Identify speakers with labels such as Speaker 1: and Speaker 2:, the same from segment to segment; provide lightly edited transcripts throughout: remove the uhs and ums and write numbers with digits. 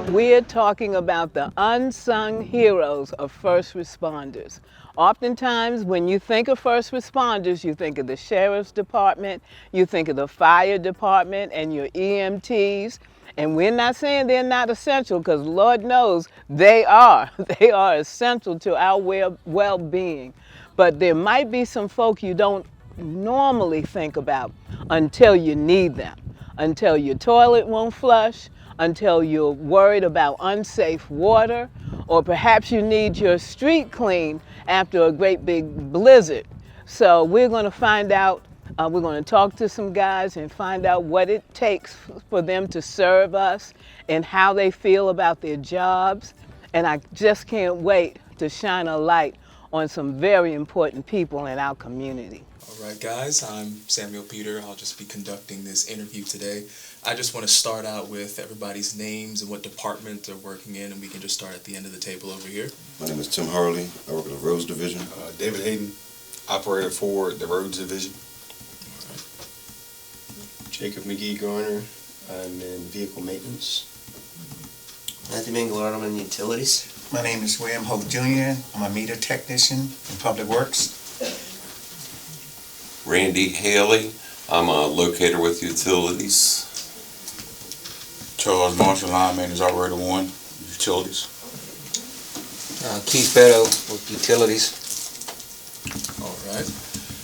Speaker 1: We're talking about the unsung heroes of first responders. Oftentimes, when you think of first responders, you think of the sheriff's department, you think of the fire department and your EMTs. And we're not saying they're not essential, because Lord knows they are. They are essential to our well-being. But there might be some folk you don't normally think about until you need them, until your toilet won't flush, until you're worried about unsafe water, or perhaps you need your street cleaned after a great big blizzard. So we're going to find out, we're going to talk to some guys and find out what it takes for them to serve us and how they feel about their jobs. And I just can't wait to shine a light on some very important people in our community.
Speaker 2: All right, guys, I'm Samuel Peter. I'll just be conducting this interview today. I just want to start out with everybody's names and what department they're working in, and we can just start at the end of the table over here.
Speaker 3: My name is Tim Harley. I work in the Roads Division.
Speaker 4: David Hayden, operator for the Roads Division.
Speaker 2: All right.
Speaker 5: Jacob McGee Garner, I'm in vehicle maintenance. Matthew Mangalard, I'm in utilities.
Speaker 6: My name is William Hope Jr. I'm a meter technician in Public Works.
Speaker 7: Randy Haley, I'm a locator with utilities.
Speaker 4: Charles Marshall, line maintenance operator 1, utilities.
Speaker 8: Keith Beto with utilities.
Speaker 2: All right.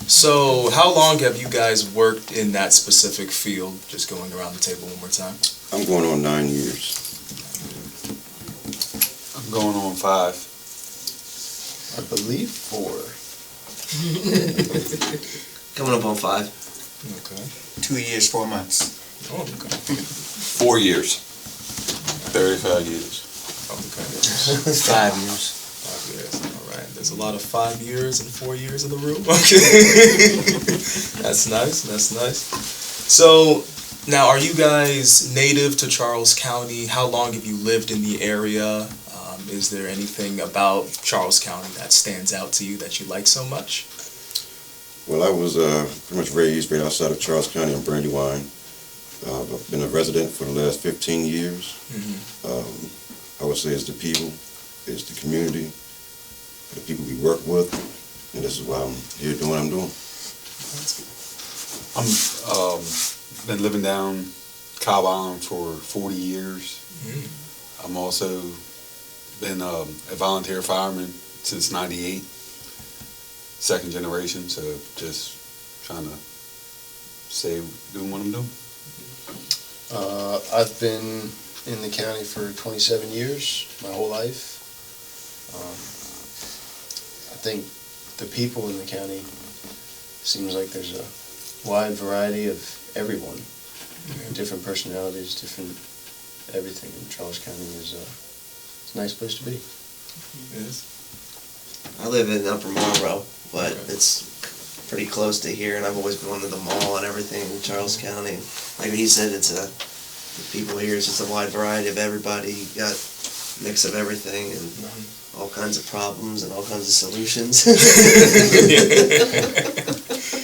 Speaker 2: So how long have you guys worked in that specific field? Just going around the table one more time.
Speaker 3: I'm going on 9 years.
Speaker 4: I'm going on 5.
Speaker 5: I believe 4. Coming up on 5.
Speaker 2: Okay.
Speaker 6: 2 years, 4 months.
Speaker 2: Oh, okay.
Speaker 7: 4 years.
Speaker 4: 35 years.
Speaker 2: Okay.
Speaker 8: 5 years.
Speaker 2: 5 years. All right. There's a lot of 5 years and 4 years in the room. Okay. That's nice. That's nice. So now, are you guys native to Charles County? How long have you lived in the area? Is there anything about Charles County that stands out to you that you like so much?
Speaker 3: Well, I was pretty much raised right outside of Charles County in Brandywine. I've been a resident for the last 15 years. I would say it's the people, it's the community, the people we work with, and this is why I'm here doing what I'm doing.
Speaker 4: I'm been living down Cobb Island for 40 years. I'm also been a volunteer fireman since '98, second generation, so just trying to stay doing what I'm doing.
Speaker 5: I've been in the county for 27 years, my whole life. I think the people in the county, seems like there's a wide variety of everyone, different personalities, different everything. And Charles County is it's a nice place to be.
Speaker 2: It is.
Speaker 9: I live in Upper Marlboro, but it's pretty close to here, and I've always been to the mall and everything in Charles County. Like he said, the people here, it's just a wide variety of everybody. You got a mix of everything and all kinds of problems and all kinds of solutions.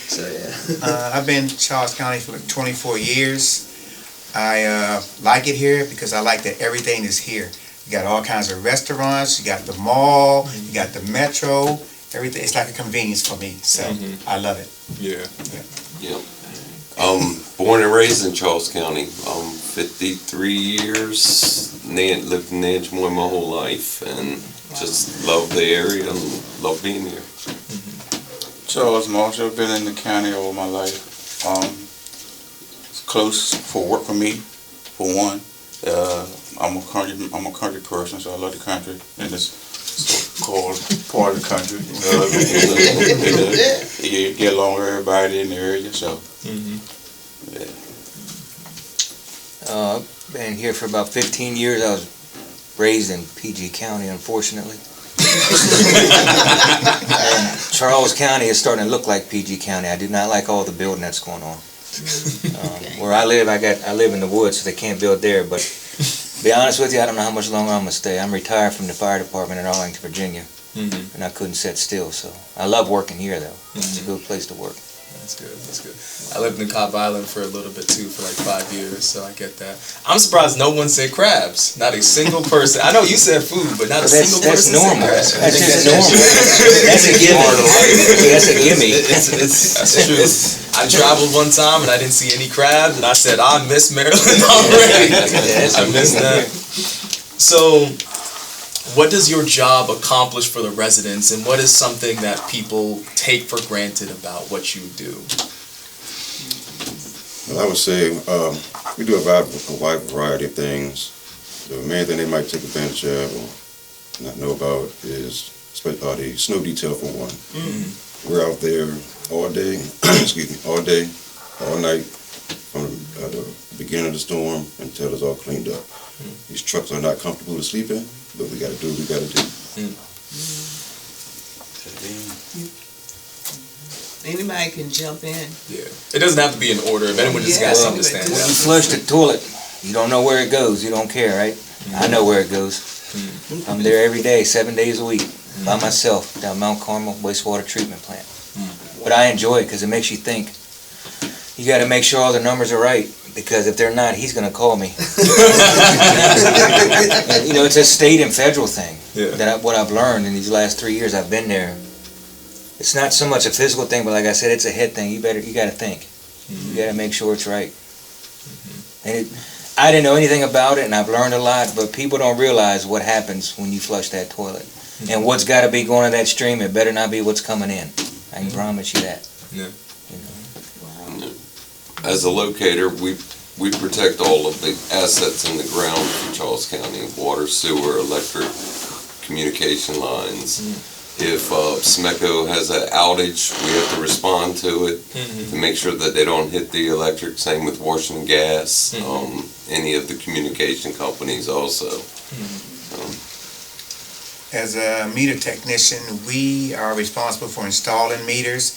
Speaker 9: So yeah.
Speaker 6: I've been in Charles County for 24 years. I like it here because I like that everything is here. You got all kinds of restaurants, you got the mall, you got the metro, everything. It's like a convenience for me, so I love it.
Speaker 2: Yeah.
Speaker 7: Yeah. Born and raised in Charles County. 53 years, lived in Edgemore my whole life, and just love the area and love being here.
Speaker 4: Charles Marshall, been in the county all my life. It's close for work for me, for one. I'm a country person, so I love the country and this so-called part of the country. You get along with everybody in the area, so. Yeah.
Speaker 8: Been here for about 15 years. I was raised in PG County, unfortunately. And Charles County is starting to look like PG County. I do not like all the building that's going on. Where I live, I live in the woods, so they can't build there. But to be honest with you, I don't know how much longer I'm gonna stay. I'm retired from the fire department in Arlington, Virginia, and I couldn't sit still. So I love working here, though. It's a good place to work.
Speaker 2: That's good. That's good. I lived in Cobb Island for a little bit too, for like 5 years, so I get that. I'm surprised no one said crabs. Not a single person. I know you said food, but not a single person
Speaker 8: That's normal.
Speaker 2: said crabs.
Speaker 8: That's just normal. That's a gimme. That's a gimme.
Speaker 2: That's true. I traveled one time and I didn't see any crabs, and I said, I miss Maryland already. I miss that. So, what does your job accomplish for the residents, and what is something that people take for granted about what you do?
Speaker 3: Well, I would say we do a wide variety of things. The main thing they might take advantage of or not know about is the snow detail for one. We're out there all day, all day, all night, from the beginning of the storm until it's all cleaned up. These trucks are not comfortable to sleep in, but we got to do what we got to do.
Speaker 1: Anybody can jump in.
Speaker 2: Yeah. It doesn't have to be in order. If anyone just got something to stand
Speaker 8: When
Speaker 2: out.
Speaker 8: you flush the toilet, you don't know where it goes. You don't care, right? I know where it goes. I'm there every day, 7 days a week, by myself, down Mount Carmel wastewater treatment plant. But I enjoy it because it makes you think. You got to make sure all the numbers are right, because if they're not, he's going to call me. And, you know, it's a state and federal thing.
Speaker 2: Yeah.
Speaker 8: What I've learned in these last 3 years I've been there. It's not so much a physical thing, but like I said, it's a head thing. You got to think. You got to make sure it's right. And I didn't know anything about it, and I've learned a lot, but people don't realize what happens when you flush that toilet. And what's got to be going to that stream, it better not be what's coming in. I can promise you that.
Speaker 2: Yeah.
Speaker 8: You know.
Speaker 7: As a locator, we protect all of the assets in the ground for Charles County: water, sewer, electric, communication lines. If SMECO has an outage, we have to respond to it to make sure that they don't hit the electric. Same with Washington Gas, any of the communication companies also.
Speaker 6: As a meter technician, we are responsible for installing meters.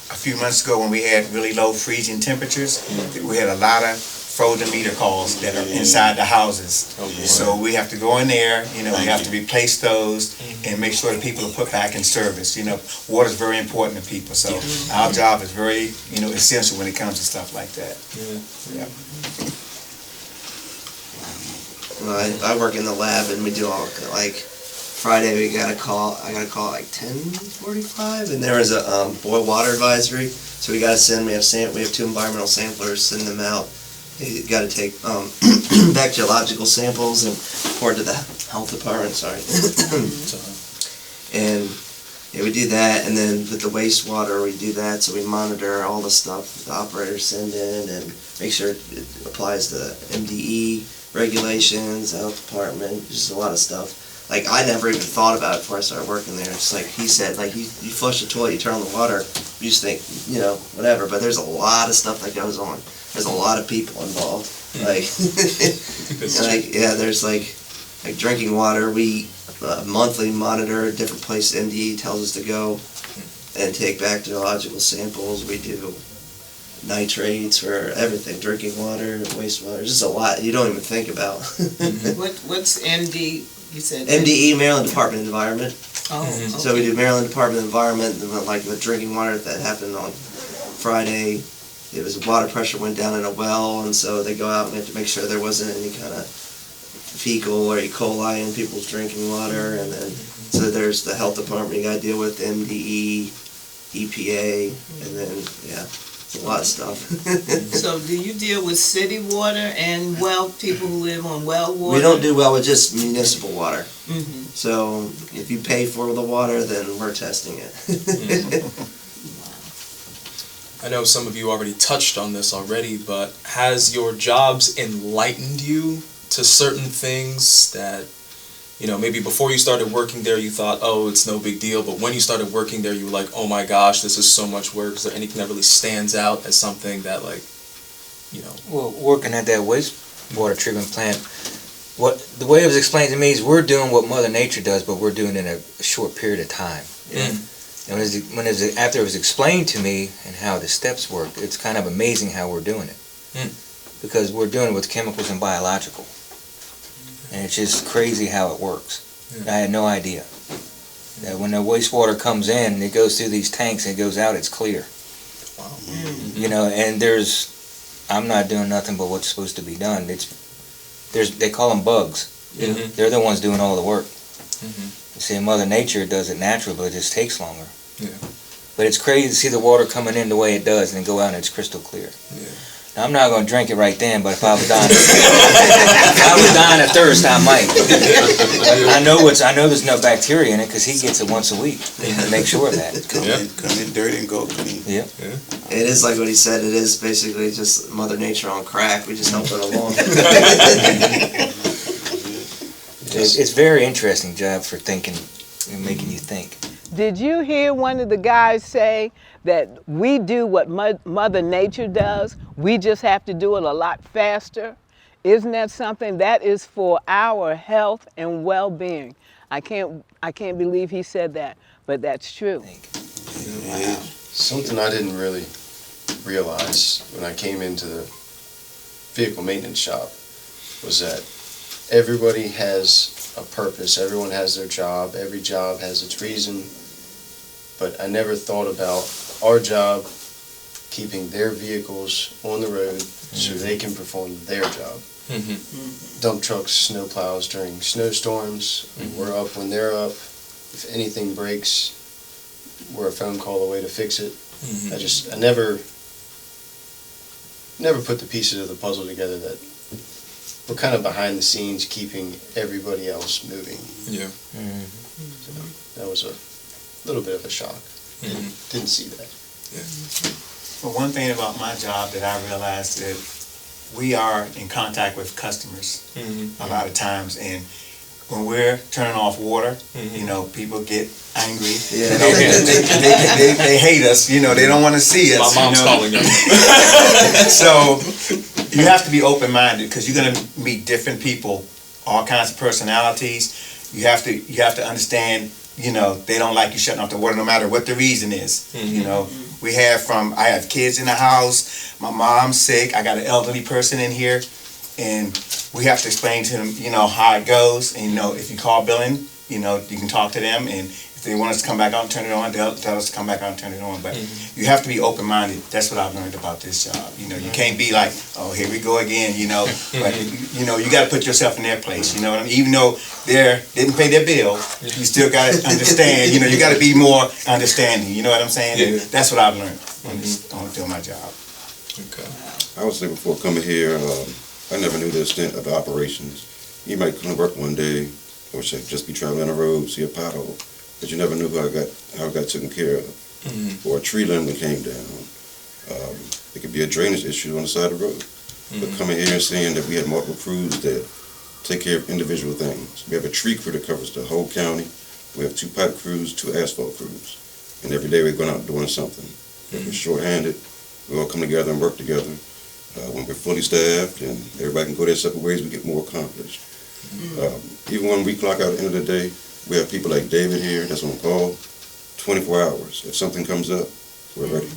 Speaker 6: A few months ago, when we had really low freezing temperatures, we had a lot of frozen meter calls that are inside the houses. So we have to go in there, we have to replace those and make sure that people are put back in service. Water is very important to people, so our job is very, essential when it comes to stuff like that.
Speaker 9: I work in the lab, and we do all, like, Friday I got a call at like 10:45, and there was a boil water advisory, so we got to send, we have 2 environmental samplers, send them out. You got to take bacteriological samples and report to the health department, and we do that, and then with the wastewater we do that, so we monitor all the stuff the operators send in and make sure it applies to MDE regulations, the health department, just a lot of stuff. Like, I never even thought about it before I started working there. It's like he said, like, you flush the toilet, you turn on the water, you just think, whatever. But there's a lot of stuff that goes on. There's a lot of people involved. Like, there's like drinking water. We monthly monitor different places MDE tells us to go and take bacteriological samples. We do nitrates for everything, drinking water, wastewater. There's just a lot you don't even think about.
Speaker 1: What's MD? You said
Speaker 9: MDE, Maryland Department of Environment.
Speaker 1: Oh, okay.
Speaker 9: So we do Maryland Department of Environment, like the drinking water that happened on Friday. It was water pressure went down in a well, and so they go out and have to make sure there wasn't any kind of fecal or E. coli in people's drinking water. And then, so there's the health department you got to deal with, MDE, EPA, and then, it's a lot of stuff.
Speaker 1: So do you deal with city water and people who live on well water?
Speaker 9: We don't do well with just municipal water. So if you pay for the water, then we're testing it.
Speaker 2: I know some of you already touched on this already, but has your jobs enlightened you to certain things that, maybe before you started working there you thought, oh, it's no big deal, but when you started working there you were like, oh my gosh, this is so much work? Is there anything that really stands out as something that,
Speaker 8: Well, working at that wastewater treatment plant, the way it was explained to me is we're doing what Mother Nature does, but we're doing it in a short period of time. And after it was explained to me and how the steps work, it's kind of amazing how we're doing it. Because we're doing it with chemicals and biological. And it's just crazy how it works. I had no idea. That when the wastewater comes in, it goes through these tanks and it goes out, it's clear. You know, and I'm not doing nothing but what's supposed to be done. They call them bugs. They're the ones doing all the work. You see, Mother Nature does it natural, but it just takes longer.
Speaker 2: Yeah.
Speaker 8: But it's crazy to see the water coming in the way it does and then go out and it's crystal clear.
Speaker 2: Yeah.
Speaker 8: Now, I'm not going to drink it right then, but if I was dying, of thirst, I might. I know there's no bacteria in it because he gets it once a week to make sure of that.
Speaker 10: Come in dirty and go clean.
Speaker 8: Yeah.
Speaker 9: It is like what he said. It is basically just Mother Nature on crack. We just help it along.
Speaker 8: It's very interesting job for thinking and making you think.
Speaker 1: Did you hear one of the guys say that we do what Mother Nature does? We just have to do it a lot faster. Isn't that something that is for our health and well-being? I can't believe he said that, but that's true.
Speaker 5: Something I didn't really realize when I came into the vehicle maintenance shop was that everybody has a purpose. Everyone has their job. Every job has its reason. But I never thought about our job keeping their vehicles on the road so they can perform their job. Dump trucks, snow plows during snowstorms. We're up when they're up. If anything breaks, we're a phone call away to fix it. I never put the pieces of the puzzle together that we're kind of behind the scenes keeping everybody else moving.
Speaker 2: Yeah.
Speaker 5: So that was a little bit of a shock. Didn't see that.
Speaker 6: Well, one thing about my job that I realized that we are in contact with customers a lot of times, and when we're turning off water, you know, people get angry.
Speaker 9: Yeah.
Speaker 6: They hate us. You know, they don't want to see us.
Speaker 2: My mom's calling them.
Speaker 6: So you have to be open-minded because you're going to meet different people, all kinds of personalities. You have to understand. You know, they don't like you shutting off the water no matter what the reason is. You know, I have kids in the house, my mom's sick, I got an elderly person in here, and we have to explain to them, you know, how it goes. And, you know, if you call billing, you know, you can talk to them, and if they want us to come back out and turn it on, they'll tell us to come back out and turn it on. But you have to be open-minded. That's what I've learned about this job. You know, you can't be like, oh, here we go again, you know. But, you know, you got to put yourself in their place, you know what I mean? Even though they didn't pay their bill, you still got to understand, you know, you got to be more understanding, you know what I'm saying?
Speaker 2: Yeah.
Speaker 6: That's what I've learned on doing my job.
Speaker 2: Okay.
Speaker 3: I would say before coming here, I never knew the extent of the operations. You might come to work one day, or just be traveling on the road, see a pothole, but you never knew how it got taken care of. Or a tree limb that came down. It could be a drainage issue on the side of the road. But coming here and seeing that we had multiple crews that take care of individual things. We have a tree crew that covers the whole county. We have 2 pipe crews, 2 asphalt crews. And every day we're going out doing something. If we're short-handed, we all come together and work together. When we're fully staffed and everybody can go their separate ways, we get more accomplished. Even when we clock out at the end of the day, we have people like David here that's on call 24 hours. If something comes up, we're ready.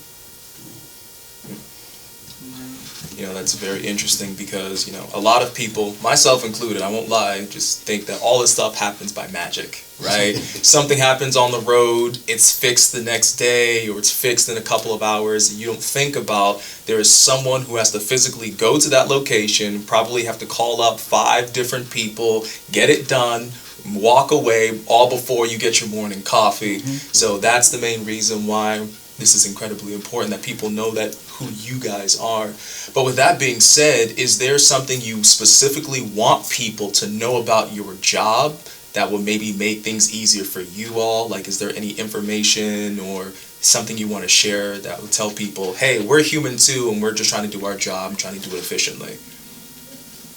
Speaker 2: You know, that's very interesting because, you know, a lot of people, myself included, I won't lie, just think that all this stuff happens by magic, right? Something happens on the road, it's fixed the next day, or it's fixed in a couple of hours, and you don't think about there is someone who has to physically go to that location, probably have to call up 5 different people, get it done, walk away, all before you get your morning coffee. So that's the main reason why this is incredibly important, that people know that who you guys are. But with that being said, is there something you specifically want people to know about your job that would maybe make things easier for you all? Like, is there any information or something you want to share that would tell people, hey, we're human too, and we're just trying to do our job and trying to do it efficiently?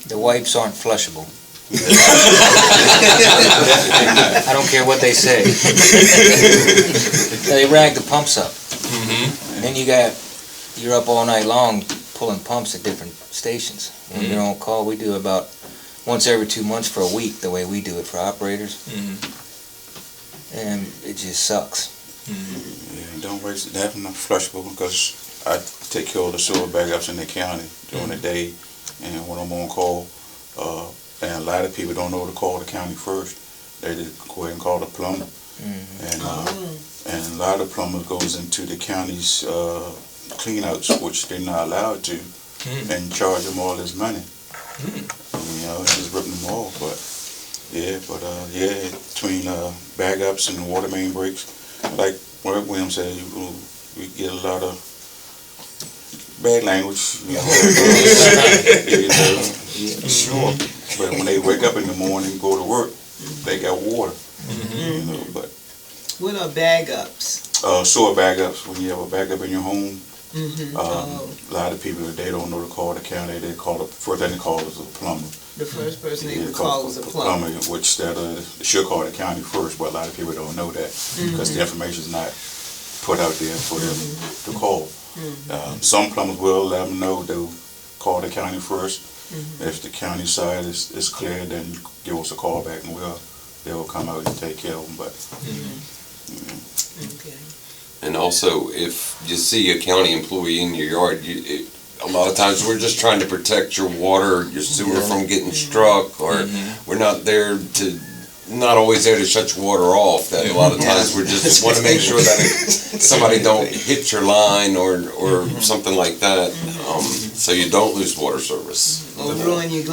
Speaker 8: The wipes aren't flushable. I don't care what they say. They rag the pumps up. And then you're up all night long pulling pumps at different stations. When you're on call, we do about once every 2 months for a week, the way we do it for operators. And it just sucks.
Speaker 10: Yeah, don't waste it. Having them flushable, because I take care of the sewer backups in the county during the day, and when I'm on call, and a lot of people don't know to call the county first. They just go ahead and call the plumber. And a lot of plumbers goes into the county's cleanouts, which they're not allowed to, and charge them all this money. Just ripping them off. But between bag ups and water main breaks, like what William said, we get a lot of bad language. Sure. But when they wake up in the morning and go to work, they got water. But
Speaker 1: What are bag ups?
Speaker 10: sewer bag ups, when you have a bag up in your home, a lot of people, they don't know to call the county. They call the first thing they call is a plumber.
Speaker 1: The first person they
Speaker 10: Yeah,
Speaker 1: would call is a plumber.
Speaker 10: which that should call the county first, but a lot of people don't know that because the information is not put out there for them to call. Some plumbers will let them know they'll call the county first. If the county side is clear, then give us a call back and they'll come out and take care of them. But
Speaker 1: Okay.
Speaker 7: And also, if you see a county employee in your yard, a lot of times we're just trying to protect your water, your sewer from getting struck, or we're not always there to shut your water off. That a lot of times we just want to make sure that somebody don't hit your line or something like that, so you don't lose water service.
Speaker 1: Or ruin your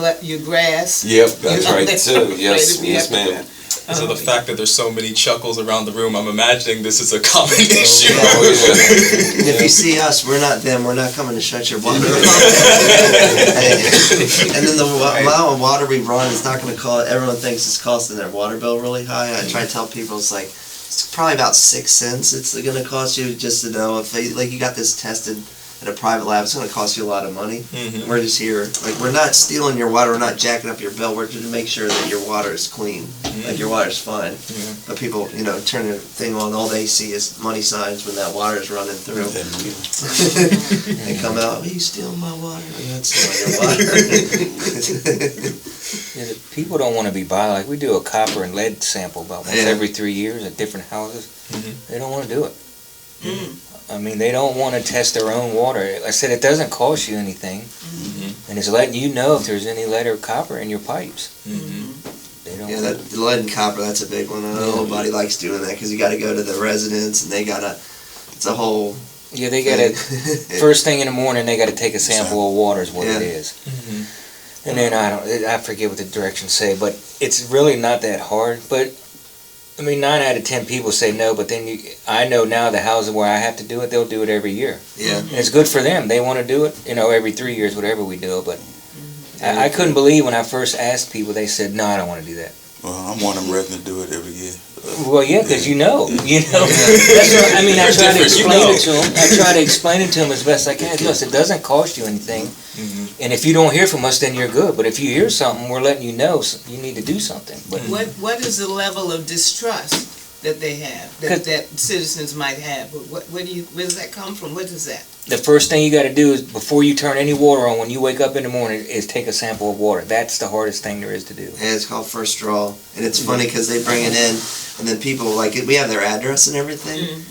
Speaker 1: grass.
Speaker 7: Yep, that's right too. Yes, ma'am.
Speaker 2: So the fact that there's so many chuckles around the room, I'm imagining this is a common issue.
Speaker 9: And if you see us, we're not them. We're not coming to shut your water off. And then the amount of water we run is not going to cost. Everyone thinks it's costing their water bill really high. I try to tell people it's probably about 6 cents. It's going to cost you just to know if you got this tested at a private lab. It's going to cost you a lot of money. We're just here. We're not stealing your water. We're not jacking up your bill. We're just to make sure that your water is clean. Your water's fine. But people, turn their thing on. All they see is money signs when that water is running through. They come out, you stealing my water. I'm not stealing your water.
Speaker 8: People don't want to be bothered. Like we do a copper and lead sample about once every 3 years at different houses. They don't want to do it. I mean, they don't want to test their own water. I said it doesn't cost you anything, and it's letting you know if there's any lead or copper in your pipes. They don't.
Speaker 9: The lead and copper, that's a big one. I know nobody likes doing that because you got to go to the residents and they got to. It's a whole.
Speaker 8: Yeah, they got to. First thing in the morning, they got to take a sample of water. Is what it is. And then I forget what the directions say, but it's really not that hard. But I mean, 9 out of 10 people say no, but then I know now the houses where I have to do it, they'll do it every year.
Speaker 9: Yeah.
Speaker 8: And it's good for them. They want to do it, every 3 years, whatever we do it. But I couldn't believe when I first asked people, they said, no, I don't want to do that.
Speaker 10: well, I'm one of them residents to do it every year.
Speaker 8: Well, yeah, because you know. That's what, I mean, I try to explain it to them. I try to explain it to them as best I can. Listen, it doesn't cost you anything. And if you don't hear from us, then you're good. But if you hear something, we're letting you know you need to do something. But
Speaker 1: What is the level of distrust that they have, that citizens might have? Where does that come from? What is that?
Speaker 8: the first thing you got to do is, before you turn any water on, when you wake up in the morning, is take a sample of water. That's the hardest thing there is to do.
Speaker 9: Yeah, it's called first draw, and it's funny because they bring it in, and then people we have their address and everything,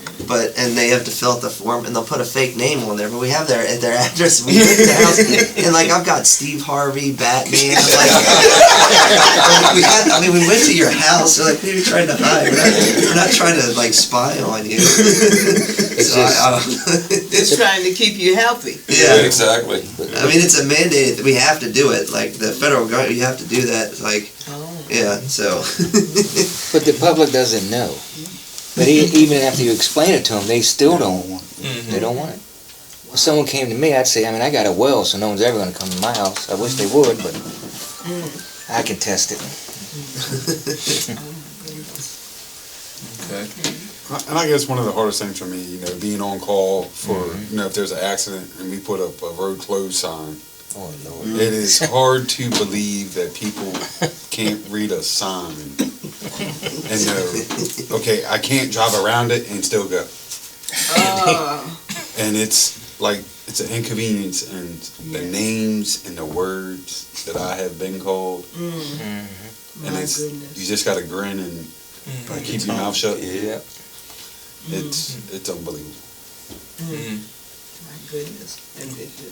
Speaker 9: and they have to fill out the form, and they'll put a fake name on there, but we have their address. We get to the house, and I've got Steve Harvey, Batman. We went to your house. So what are you trying to hide? We're not trying to spy on you.
Speaker 1: It's trying to keep you healthy.
Speaker 9: Yeah,
Speaker 7: exactly.
Speaker 9: I mean, it's a mandate that we have to do it. Like the federal government, you have to do that. Yeah, so.
Speaker 8: But the public doesn't know. But even after you explain it to them, they still don't want it. They don't want it. If someone came to me, I'd say, I got a well, so no one's ever going to come to my house. I wish they would, but I can test it.
Speaker 2: Okay.
Speaker 4: And I guess one of the hardest things for me, being on call for, if there's an accident and we put up a road closed sign.
Speaker 8: Oh, Lord.
Speaker 4: It is hard to believe that people can't read a sign and know, okay, I can't drive around it and still go. And it's it's an inconvenience, and the names and the words that I have been called. And you just got to grin and keep your mouth shut.
Speaker 8: Yeah.
Speaker 4: It's unbelievable.
Speaker 1: My goodness. And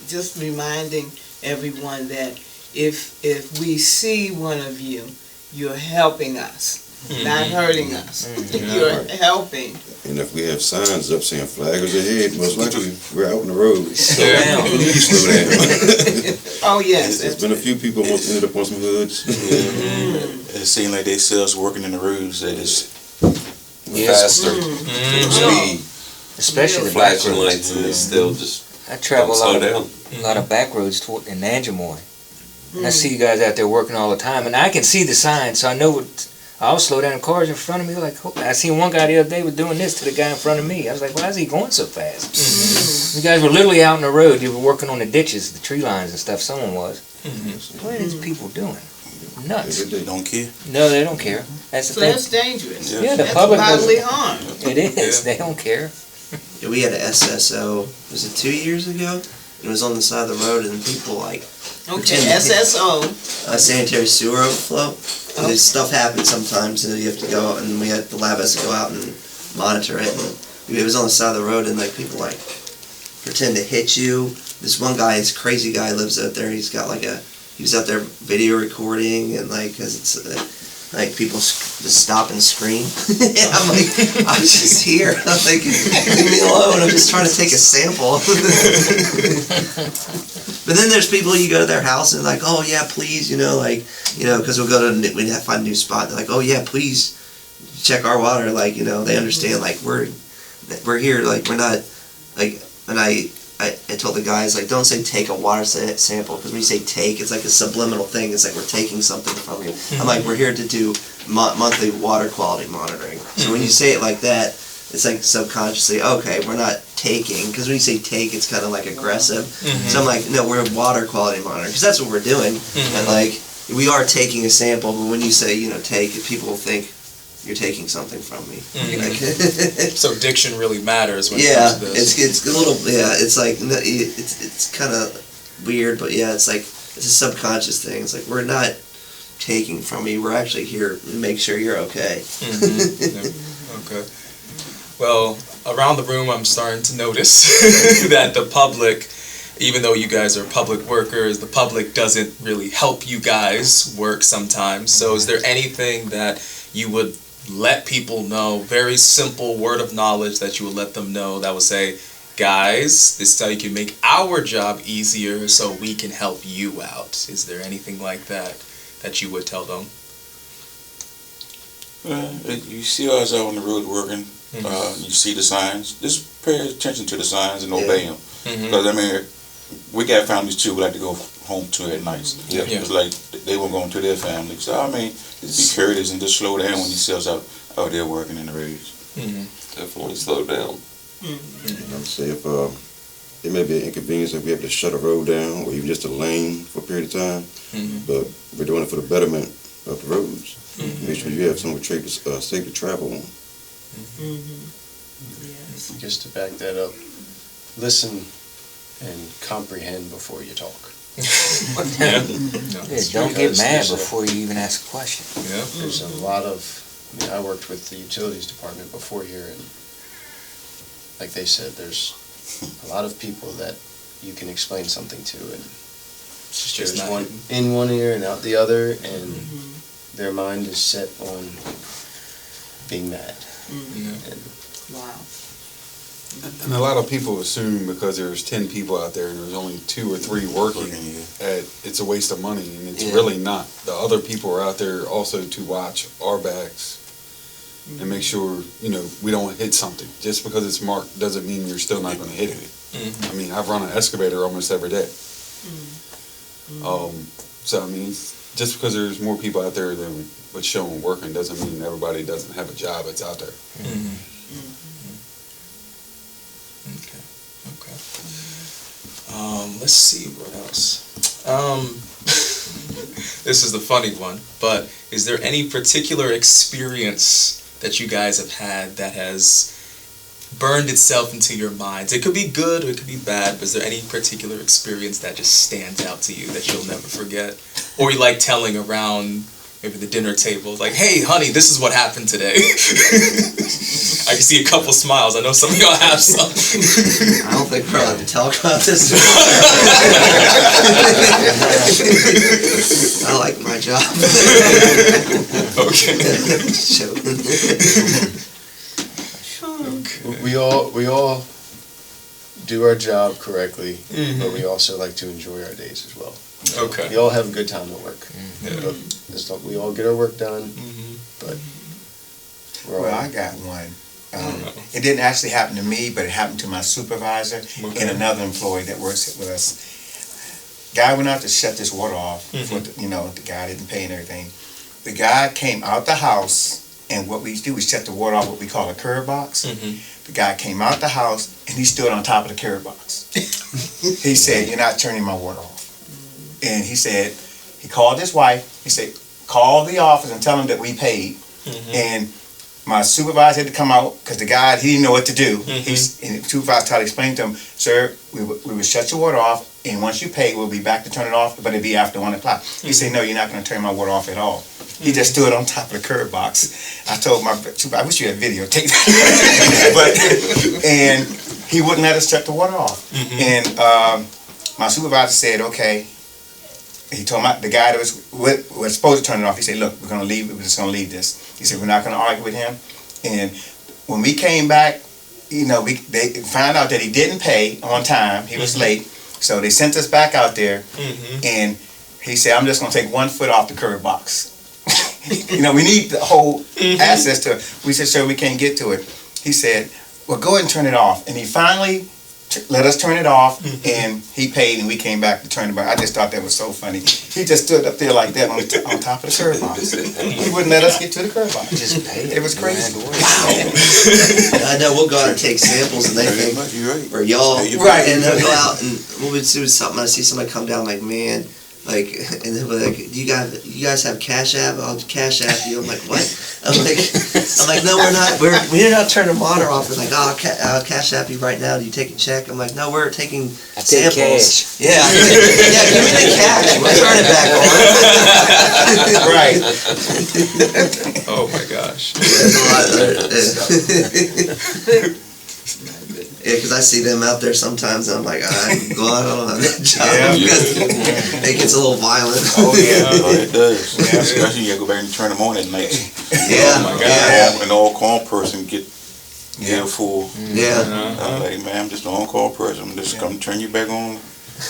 Speaker 1: just reminding everyone that if we see one of you, you're helping us. not hurting us. You're helping.
Speaker 3: And if we have signs up saying flaggers ahead, most likely we're out on the road. So
Speaker 8: down.
Speaker 3: please slow down.
Speaker 1: Oh, yes.
Speaker 3: There's been a few people almost ended up on some hoods.
Speaker 10: It seemed like they still working in the roads. They just
Speaker 7: Faster.
Speaker 10: speed.
Speaker 8: Especially the back
Speaker 7: Flashing
Speaker 8: roads.
Speaker 7: lights and they still just
Speaker 8: I travel
Speaker 7: don't
Speaker 8: a
Speaker 7: slow
Speaker 8: lot, a lot of back roads in Nanjamoy. And I see you guys out there working all the time, and I can see the signs, so I know what. I'll slow down cars in front of me. Like, I seen one guy the other day was doing this to the guy in front of me. I was like, why is he going so fast? You guys were literally out on the road. You were working on the ditches, the tree lines and stuff. Someone was. What are these people doing? Nuts.
Speaker 10: They don't care.
Speaker 8: No, they don't care. That's the
Speaker 1: So
Speaker 8: thing.
Speaker 1: that's dangerous.
Speaker 8: Yeah, the
Speaker 1: That's
Speaker 8: public
Speaker 1: bodily
Speaker 8: doesn't.
Speaker 1: harm.
Speaker 8: It is. They don't care.
Speaker 9: Yeah, we had a SSO, was it 2 years ago? It was on the side of the road and people like,
Speaker 1: Okay, SSO.
Speaker 9: sanitary sewer overflow. And this stuff happens sometimes and you have to go out and the lab has to go out and monitor it. And it was on the side of the road and like people like pretend to hit you. This one guy, this crazy guy lives out there, he was out there video recording and like, cause it's like people just stop and scream. And I'm like, I'm just here. I'm like, leave me alone. I'm just trying to take a sample. But then there's people, you go to their house and like, oh yeah, please, because we'd have to find a new spot. They're like, oh yeah, please check our water. Like, they understand like we're here. Like we're not like, and I told the guys like, don't say take a water sample because when you say take, it's like a subliminal thing. It's like we're taking something from you. I'm like, we're here to do monthly water quality monitoring. So when you say it like that, it's like subconsciously, okay, we're not taking, because when you say take, it's kind of like aggressive. So I'm like, no, we're water quality monitoring, because that's what we're doing. And like, we are taking a sample, but when you say, take, people will think you're taking something from me. Like,
Speaker 2: So diction really matters when it
Speaker 9: yeah,
Speaker 2: comes to this.
Speaker 9: it's a little, it's like, it's kind of weird, but yeah, it's like, it's a subconscious thing. It's like, we're not taking from you, we're actually here to make sure you're okay.
Speaker 2: Okay. Well, around the room, I'm starting to notice that the public, even though you guys are public workers, the public doesn't really help you guys work sometimes. So is there anything that you would let people know, very simple word of knowledge that you would let them know that would say, guys, this is how you can make our job easier so we can help you out? Is there anything like that you would tell them?
Speaker 10: You see us out on the road working. You see the signs. Just pay attention to the signs and obey them. Because I mean, we got families too. We like to go home to at night.
Speaker 7: Yeah.
Speaker 10: It's like they were going to their family. So I mean, just be courteous and just slow down when you see us out there working in the roads.
Speaker 7: Definitely slow down.
Speaker 3: I'd say if it may be an inconvenience if we have to shut a road down or even just a lane for a period of time, but we're doing it for the betterment of the roads. Make sure you have somewhere safe to travel on.
Speaker 1: Yes.
Speaker 5: Just to back that up, listen and comprehend before you talk.
Speaker 8: Yeah, don't get
Speaker 5: Because
Speaker 8: mad
Speaker 5: there's a-
Speaker 8: before you even ask a question.
Speaker 2: Yeah.
Speaker 5: There's a lot of, I worked with the utilities department before here, and like they said, there's a lot of people that you can explain something to, and
Speaker 2: It's just
Speaker 5: there's
Speaker 2: not
Speaker 5: one in one ear and out the other, and their mind is set on being mad. And
Speaker 1: Wow.
Speaker 4: And a lot of people assume because there's 10 people out there and there's only 2 or 3 working, that it's a waste of money, and it's really not. The other people are out there also to watch our backs and make sure, we don't hit something. Just because it's marked doesn't mean you're still not going to hit it. I mean, I've run an excavator almost every day. So, I mean, just because there's more people out there than what's showing working doesn't mean everybody doesn't have a job that's out there.
Speaker 2: Okay. Let's see what else. This is the funny one, but is there any particular experience that you guys have had that has burned itself into your minds? It could be good or it could be bad, but is there any particular experience that just stands out to you that you'll never forget? Or you like telling around maybe the dinner table, like, hey, honey, this is what happened today. I can see a couple smiles. I know some of y'all have some.
Speaker 9: I don't think we're allowed to talk about this. I like my job.
Speaker 2: Okay.
Speaker 5: We all do our job correctly, but we also like to enjoy our days as well.
Speaker 2: Okay.
Speaker 5: We all have a good time at work.
Speaker 2: Yeah.
Speaker 5: But we all get our work done, but we're all...
Speaker 6: Well, I got one. It didn't actually happen to me, but it happened to my supervisor and another employee that works with us. Guy went out to shut this water off. For the guy didn't pay and everything. The guy came out the house, and what we do is shut the water off what we call a curb box. The guy came out the house, and he stood on top of the curb box. He said, "You're not turning my water off." And he said, he called his wife. He said, "Call the office and tell them that we paid." And my supervisor had to come out because the guy, he didn't know what to do. And the supervisor tried to explain to him, "Sir, we will shut your water off, and once you pay, we'll be back to turn it off, but it'll be after 1 o'clock." He said, "No, you're not going to turn my water off at all." He just stood on top of the curb box. I told my supervisor, I wish you had videotape that. And he wouldn't let us shut the water off. And my supervisor said, "Okay." He told the guy that was supposed to turn it off, he said, "Look, we're just going to leave this." He said, "We're not going to argue with him." And when we came back, they found out that he didn't pay on time. He was late. So they sent us back out there. And he said, "I'm just going to take 1 foot off the curb box." We need the whole access to it. We said, "Sir, we can't get to it." He said, "Well, go ahead and turn it off." And he finally let us turn it off, and he paid, and we came back to turn it back. I just thought that was so funny. He just stood up there like that on top of the curb box. He wouldn't let us get to the curb box.
Speaker 8: Just pay
Speaker 6: It was crazy.
Speaker 9: I know we'll go out and take samples, and they think we're y'all.
Speaker 6: Right.
Speaker 9: And they'll go out and we'll do something. I see somebody come down like, man, like, and they'll be like, you guys have Cash App? I'll Cash App you. I'm like, what? I'm like, no, we're not. We're not turning water off. They're like, oh, I'll Cash App you right now. Do you take a check? I'm like, no, we're taking samples.
Speaker 8: Cash.
Speaker 9: Yeah, yeah, give me the cash. We'll turn it back on.
Speaker 6: Right.
Speaker 2: Oh my gosh.
Speaker 9: Yeah, because I see them out there sometimes, and I'm like, I'm glad I don't have that job. Because it gets a little violent.
Speaker 10: Oh yeah, it does. Yeah, especially you go back and turn them on at night.
Speaker 9: Yeah.
Speaker 10: Oh my God. An on-call person get full.
Speaker 9: Yeah.
Speaker 10: I'm like, man, I'm just an on-call person. I'm just come turn you back on.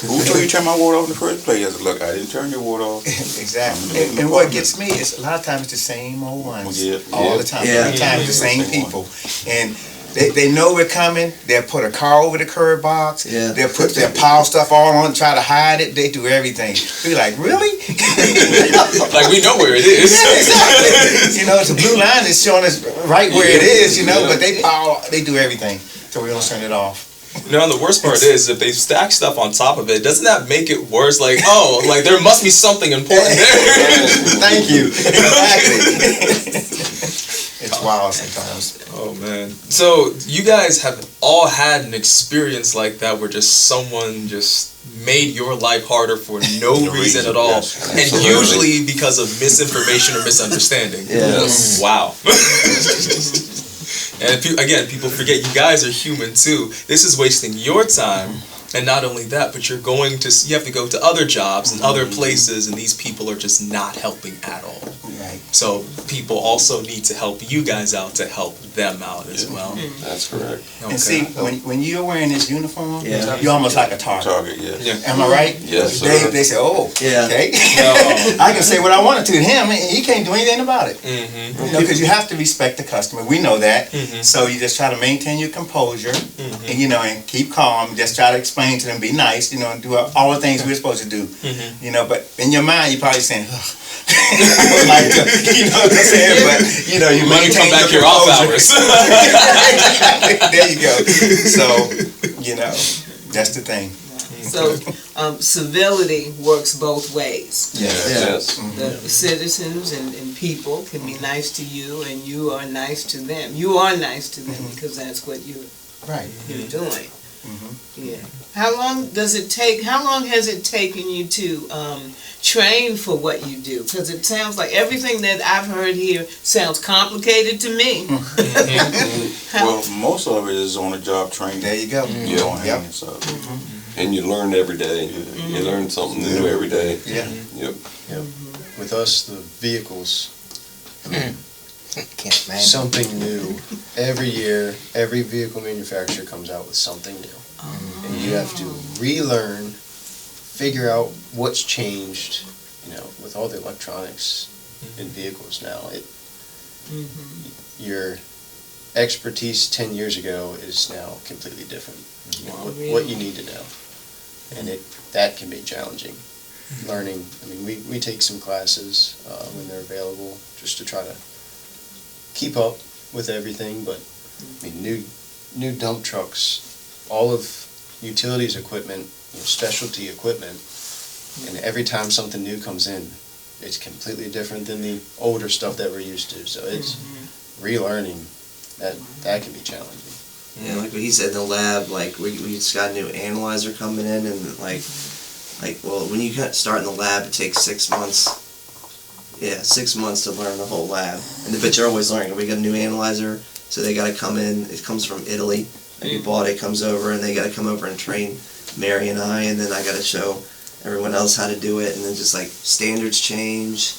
Speaker 10: Who told you to turn my water off in the first place? I said, "Look, I didn't turn your water off."
Speaker 6: Exactly. And what gets me is a lot of times it's the same old ones. All the time.
Speaker 9: Yeah.
Speaker 6: Every time it's the same people. And they know we're coming. They'll put a car over the curb box.
Speaker 9: Yeah.
Speaker 6: They'll pile stuff all on and try to hide it. They do everything. We're like, really?
Speaker 2: Like, we know where it is.
Speaker 6: Yeah, exactly. It's a blue line that's showing us right where it is, but they do everything. So we don't turn it off.
Speaker 2: The worst part is if they stack stuff on top of it, doesn't that make it worse? Like, oh, like there must be something important there.
Speaker 6: Thank you. Exactly. It's wild sometimes.
Speaker 2: Oh man. So you guys have all had an experience like that where just someone just made your life harder for no reason at all.
Speaker 10: Yes,
Speaker 2: and usually because of misinformation or misunderstanding.
Speaker 9: Yes.
Speaker 2: Wow. And again, people forget you guys are human too. This is wasting your time, and not only that, but you have to go to other jobs and other places, and these people are just not helping at all.
Speaker 6: Right.
Speaker 2: So people also need to help you guys out to help them out as well.
Speaker 7: That's correct.
Speaker 2: Okay.
Speaker 6: And see, when you're wearing this uniform,
Speaker 9: Yeah.
Speaker 6: you're almost like a target.
Speaker 10: Yes.
Speaker 2: Yeah.
Speaker 6: Am I right?
Speaker 7: Yes, sir.
Speaker 6: They say, "Oh,
Speaker 9: Yeah.
Speaker 6: okay." I can say what I wanted to him, and he can't do anything about it. Because you have to respect the customer. We know that. So you just try to maintain your composure, and and keep calm. Just try to explain to them, be nice, and do all the things we're supposed to do. But in your mind, you're probably saying, "Ugh." I would like to, what I'm saying? But you
Speaker 2: Money come
Speaker 6: maintain
Speaker 2: back
Speaker 6: your
Speaker 2: your off
Speaker 6: composure.
Speaker 2: hours.
Speaker 6: There you go. So that's the thing.
Speaker 11: So civility works both ways.
Speaker 7: Yes.
Speaker 11: The citizens and people can be nice to you, and you are nice to them. You are nice to them because that's what you're
Speaker 6: Right.
Speaker 11: doing. Yeah. How long does it take? How long has it taken you to train for what you do? Because it sounds like everything that I've heard here sounds complicated to me.
Speaker 10: Well, most of it is on the job training.
Speaker 6: There you go.
Speaker 10: Yeah.
Speaker 6: Yep.
Speaker 10: So,
Speaker 7: And you learn every day. You learn something new every day.
Speaker 6: Yeah.
Speaker 7: Yep.
Speaker 5: With us, the vehicles,
Speaker 8: Can't imagine.
Speaker 5: something new. Every year, every vehicle manufacturer comes out with something new. And you have to relearn, figure out what's changed, with all the electronics in vehicles now. Your expertise 10 years ago is now completely different. What you need to know. And that can be challenging. Learning, we take some classes when they're available just to try to keep up with everything, but new dump trucks, all of utilities equipment, specialty equipment, and every time something new comes in, it's completely different than the older stuff that we're used to. So it's relearning. That can be challenging.
Speaker 9: Yeah, like what he said in the lab, like we just got a new analyzer coming in, and well, when you start in the lab, it takes 6 months. Yeah, 6 months to learn the whole lab, but you're always learning. We got a new analyzer, so they got to come in. It comes from Italy. Like we bought it, comes over, and they got to come over and train Mary and I, and then I got to show everyone else how to do it, and then just like standards change.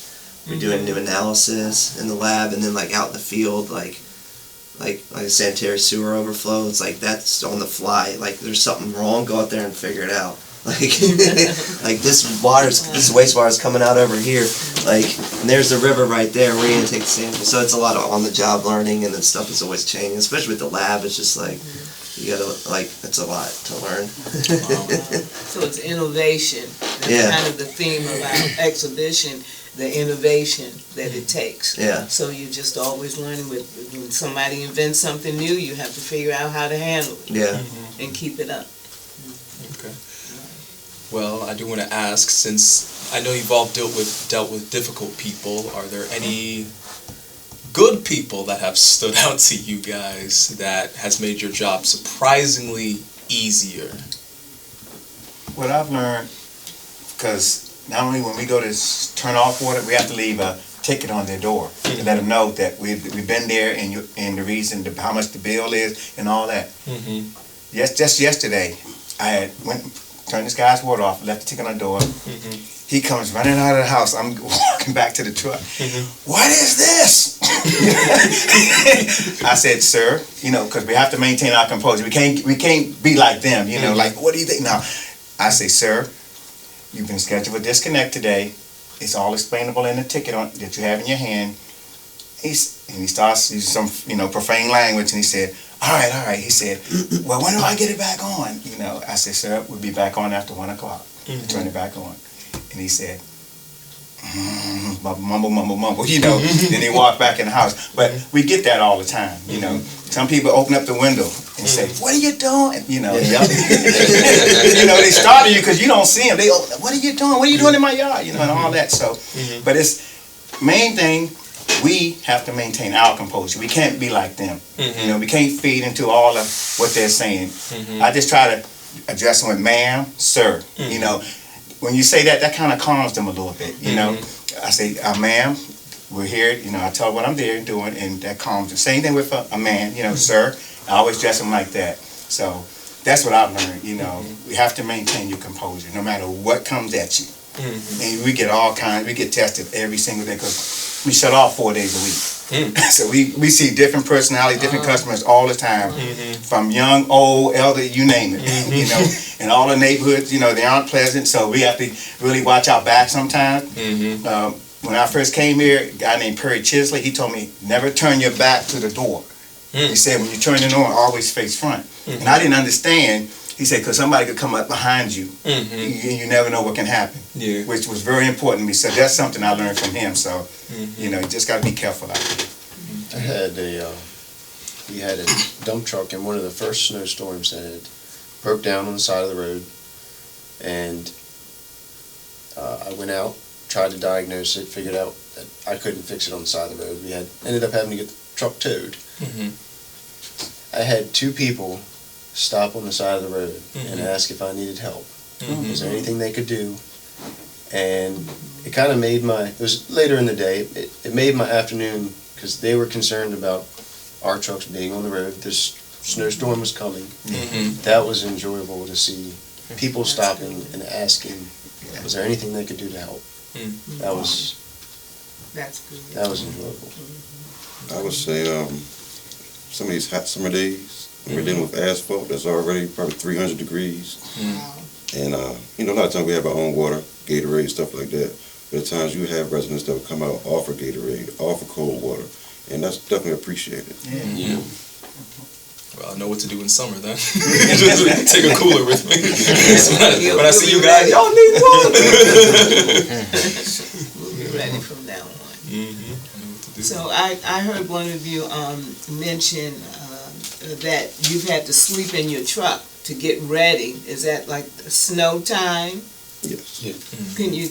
Speaker 9: We're doing new analysis in the lab, and then like out in the field, like a sanitary sewer overflow. It's like that's on the fly. Like there's something wrong, go out there and figure it out. Like this wastewater is coming out over here. Like, and there's the river right there. We're gonna take the sample. So it's a lot of on the job learning, and then stuff is always changing. Especially with the lab, it's just like you gotta it's a lot to learn.
Speaker 11: So it's innovation. That's kind of the theme of our exhibition. The innovation that it takes.
Speaker 9: Yeah.
Speaker 11: So you're just always learning. When somebody invents something new, you have to figure out how to handle it.
Speaker 9: Yeah.
Speaker 11: And keep it up.
Speaker 2: Okay. Well, I do want to ask, since I know you've all dealt with difficult people, are there any good people that have stood out to you guys that has made your job surprisingly easier?
Speaker 6: What I've learned, because not only when we go to turn off water, we have to leave a ticket on their door to let them know that we've been there and the reason, how much the bill is and all that. Yes, just yesterday, I turned this guy's water off, left the ticket on the door. He comes running out of the house. I'm walking back to the truck. What is this? I said, sir, because we have to maintain our composure. We can't be like them, like, what do you think? Now, I say, sir, you've been scheduled for disconnect today. It's all explainable in the ticket that you have in your hand. He starts using some, profane language, and he said, all right. He said, well, when do I get it back on? I said, sir, we'll be back on after 1 o'clock. Turn it back on. And he said, mumble. Then he walked back in the house. But we get that all the time, Some people open up the window and say, what are you doing? They startle you because you don't see them. They, what are you doing? What are you doing in my yard? And all that. So, but it's main thing, we have to maintain our composure. We can't be like them. We can't feed into all of what they're saying. I just try to address them with ma'am, sir. When you say that kind of calms them a little bit. I say, ma'am, we're here. I tell them what I'm there doing, and that calms them. Same thing with a man, sir. I always dress them like that. So that's what I've learned. We have to maintain your composure no matter what comes at you. And we get all kinds. We get tested every single day because we shut off 4 days a week. So we see different personalities, different customers all the time, from young, old, elder, you name it. And all the neighborhoods, they aren't pleasant. So we have to really watch our back sometimes. When I first came here, a guy named Perry Chisley, he told me, never turn your back to the door. He said, when you turn the door, always face front. And I didn't understand. He said, because somebody could come up behind you. You never know what can happen. Which was very important to me. So that's something I learned from him. So, you just got to be careful out there.
Speaker 5: We had a dump truck in one of the first snowstorms that had broke down on the side of the road. And I went out, tried to diagnose it, figured out that I couldn't fix it on the side of the road. We ended up having to get the truck towed. I had 2 people stop on the side of the road and ask if I needed help. Was there anything they could do? And it kind of made it was later in the day, it made my afternoon, because they were concerned about our trucks being on the road. This snowstorm was coming. That was enjoyable to see people stopping and asking, was there anything they could do to help?
Speaker 11: That's good.
Speaker 5: That was enjoyable.
Speaker 3: I would say some of these hot summer days, when we're dealing with asphalt that's already probably 300 degrees. And, you know, a lot of times we have our own water, Gatorade, stuff like that. But at times you have residents that will come out, offer Gatorade, offer cold water. And that's definitely appreciated.
Speaker 7: Yeah.
Speaker 2: Well, I know what to do in summer then. Just take a cooler with me. When I see you guys, y'all need water.
Speaker 11: We'll be ready from now on. So I heard one of you mention that you've had to sleep in your truck to get ready. Is that like snow time?
Speaker 3: Yes.
Speaker 11: Can you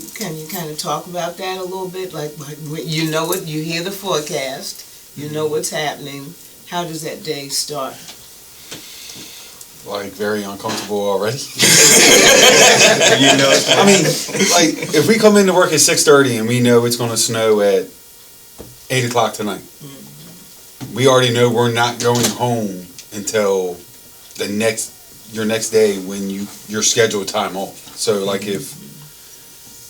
Speaker 11: kind of talk about that a little bit? Like you know what, you hear the forecast, you know what's happening. How does that day start?
Speaker 4: Like, very uncomfortable already.
Speaker 5: You know,
Speaker 4: I mean, like, if we come into work at 6:30 and we know it's going to snow at 8 o'clock tonight, we already know we're not going home until your next day when your scheduled time off. So, like, if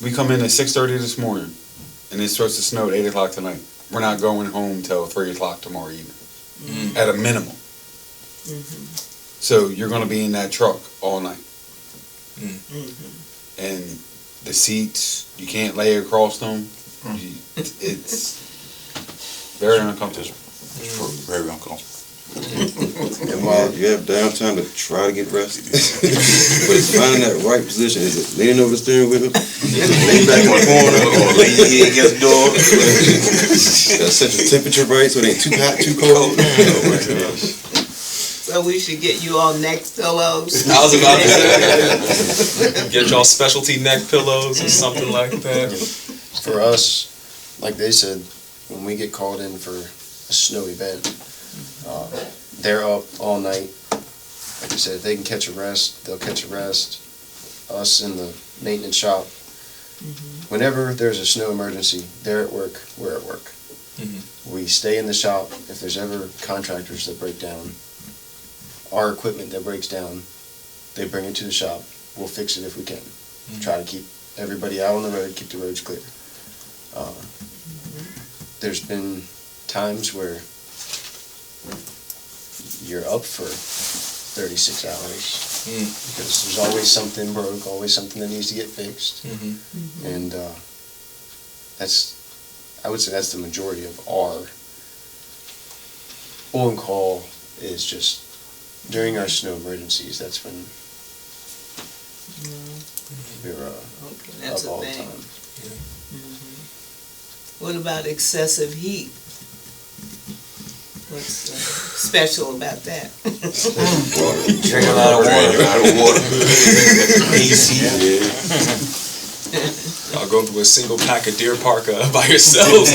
Speaker 4: we come in at 6:30 this morning and it's supposed to snow at 8 o'clock tonight, we're not going home till 3 o'clock tomorrow evening, at a minimum. So you're going to be in that truck all night. And the seats, you can't lay across them. It's very uncomfortable.
Speaker 10: Very uncomfortable.
Speaker 3: And while you have downtime to try to get rested, but it's finding that right position. Is it leaning over the steering wheel? Is it leaning back in the corner? Or leaning your head against the door? Gotta set your temperature right so it ain't too hot, too cold. Oh my gosh.
Speaker 11: So we should get you all neck pillows.
Speaker 2: I was about to say, get y'all specialty neck pillows or something like that.
Speaker 5: For us, like they said, when we get called in for a snow event, they're up all night. Like I said, if they can catch a rest, they'll catch a rest. Us in the maintenance shop, whenever there's a snow emergency, they're at work, we're at work. We stay in the shop. If there's ever contractors that break down, our equipment that breaks down, they bring it to the shop. We'll fix it if we can. Try to keep everybody out on the road, keep the roads clear. There's been times where you're up for 36 hours because there's always something broke, always something that needs to get fixed. And I would say that's the majority of our on-call is just during our snow emergencies. That's when we're
Speaker 11: Okay, that's
Speaker 5: up
Speaker 11: a
Speaker 5: all the
Speaker 11: thing.
Speaker 5: time.
Speaker 11: What about excessive heat? What's special about that?
Speaker 8: Drink a lot of water. AC.
Speaker 2: Y'all go through a single pack of Deer Park by yourselves.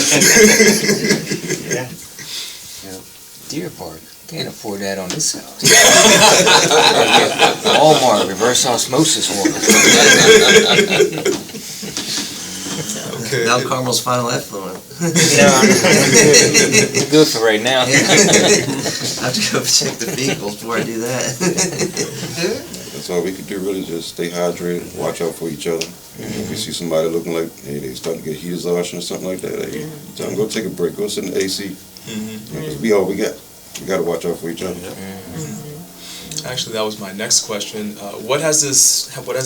Speaker 8: Deer Park. Can't afford that on this house. Walmart reverse osmosis water.
Speaker 9: Now Carmel's final effluent.
Speaker 8: Good for right now.
Speaker 9: I have to go check the vehicles before I do that.
Speaker 3: That's all we can do, really, just stay hydrated, watch out for each other. If we see somebody looking like, hey, they starting to get heat exhaustion or something like that, hey, tell them go take a break, go sit in the AC. Because we all we got. We got to watch out for each other.
Speaker 2: Actually, that was my next question. What has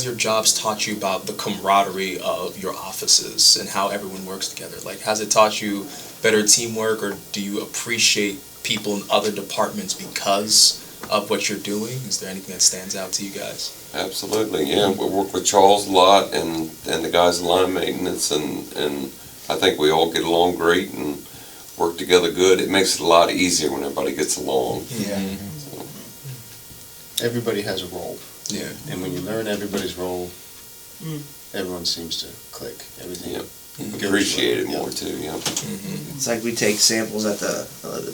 Speaker 2: your jobs taught you about the camaraderie of your offices and how everyone works together? Like, has it taught you better teamwork, or do you appreciate people in other departments because of what you're doing? Is there anything that stands out to you guys?
Speaker 7: Absolutely, yeah. We work with Charles a lot and the guys in line maintenance, and I think we all get along great and work together good. It makes it a lot easier when everybody gets along.
Speaker 5: Everybody has a role.
Speaker 2: Yeah.
Speaker 5: And when you learn everybody's role, everyone seems to click. Everything.
Speaker 7: Appreciate it more too,
Speaker 9: It's like we take samples at the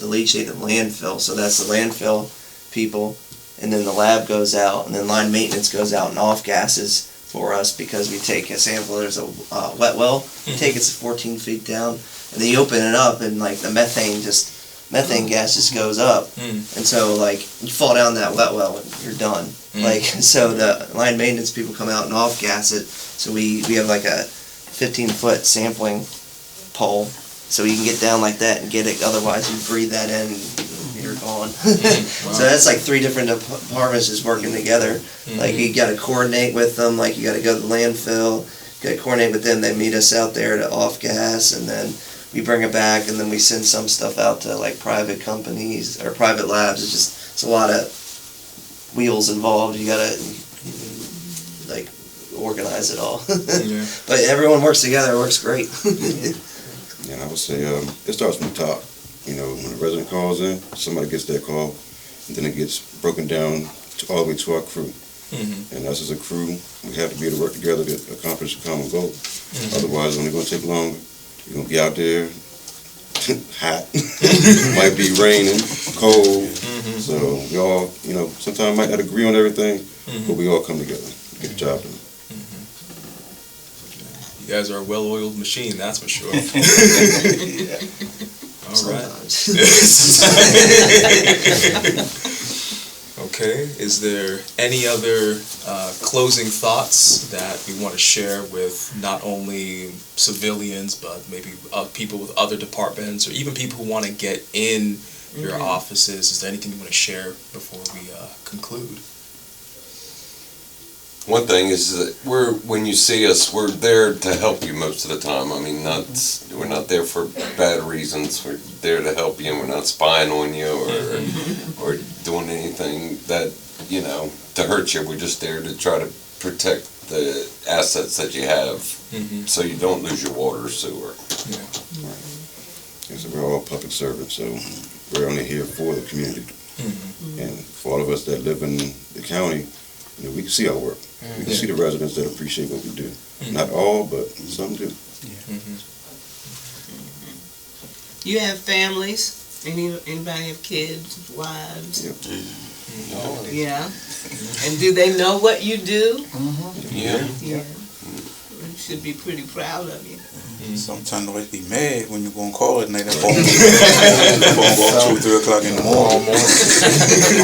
Speaker 9: leachate and landfill, so that's the landfill people, and then the lab goes out, and then line maintenance goes out and off gases for us because we take a sample. There's a wet well. You take it 14 feet down, and then you open it up, and like the methane gas just goes up, and so like you fall down that wet well and you're done. Like so the line maintenance people come out and off gas it. So we have like a 15-foot sampling pole, so you can get down like that and get it. Otherwise, you breathe that in, and you're gone. So that's like 3 different departments just working together. Like you got to coordinate with them. Like you got to go to the landfill. Got to coordinate with them. They meet us out there to off gas, and then we bring it back, and then we send some stuff out to like private companies or private labs. It's a lot of wheels involved. You gotta like organize it all. But everyone works together. It works great.
Speaker 3: And I would say it starts from the top. You know, when a resident calls in, somebody gets their call, and then it gets broken down all the way to our crew. And us as a crew, we have to be able to work together to accomplish a common goal. Otherwise, it's only going to take longer. You're going to be out there, hot, might be raining, cold. So we all, you know, sometimes might not agree on everything, but we all come together to get the job done.
Speaker 2: You guys are a well-oiled machine, that's for sure. All right. Okay, is there any other closing thoughts that we want to share with not only civilians, but maybe people with other departments, or even people who want to get in your offices? Is there anything you want to share before we conclude?
Speaker 7: One thing is that when you see us, we're there to help you most of the time. I mean, we're not there for bad reasons. We're there to help you, and we're not spying on you or doing anything that, you know, to hurt you. We're just there to try to protect the assets that you have, so you don't lose your water or sewer.
Speaker 3: So we're all public servants, so we're only here for the community. And for all of us that live in the county, you know, we can see our work. We can see the residents that appreciate what we do. Not all, but some do.
Speaker 11: You have families? Anybody have kids, wives? Yeah. And do they know what you do?
Speaker 10: Yeah.
Speaker 11: You should be pretty proud of you.
Speaker 10: Sometimes they be mad when you go and call at night. That phone go off 2 or 3 o'clock in the morning.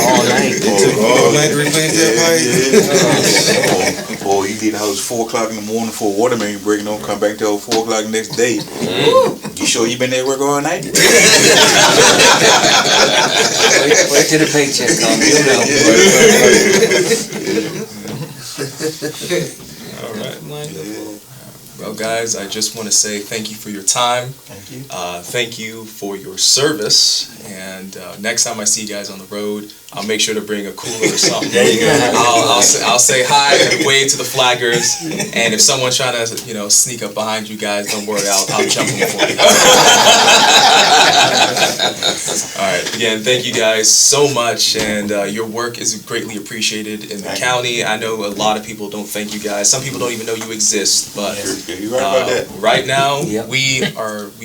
Speaker 8: All night.
Speaker 3: All night to replace that pipe.
Speaker 10: Or you leave the house 4 o'clock in the morning for a water main break and don't come back till 4 o'clock the next day. You sure you been there work all night?
Speaker 8: Wait till the paycheck comes.
Speaker 2: All right. Wonderful. Well, guys, I just want to say thank you for your time.
Speaker 5: Thank you.
Speaker 2: Thank you for your service. And next time I see you guys on the road, I'll make sure to bring a cooler or something.
Speaker 8: There you go.
Speaker 2: I'll say hi and wave to the flaggers. And if someone's trying to, you know, sneak up behind you guys, don't worry, I'll jump them for you. All right. Again, thank you guys so much. And your work is greatly appreciated in the county. I know a lot of people don't thank you guys. Some people don't even know you exist. But
Speaker 10: You're right about that.
Speaker 2: right now,
Speaker 8: Yep.
Speaker 2: we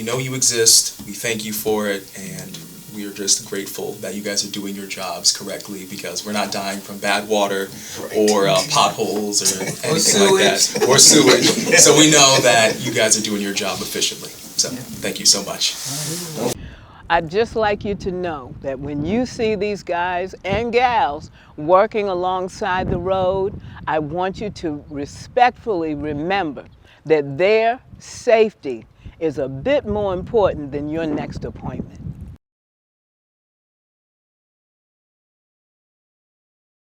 Speaker 2: know you exist. We thank you for it, and we are just grateful that you guys are doing your jobs correctly, because we're not dying from bad water or potholes or anything like that, or sewage. So we know that you guys are doing your job efficiently. So thank you so much.
Speaker 1: I'd just like you to know that when you see these guys and gals working alongside the road, I want you to respectfully remember that their safety is a bit more important than your next appointment.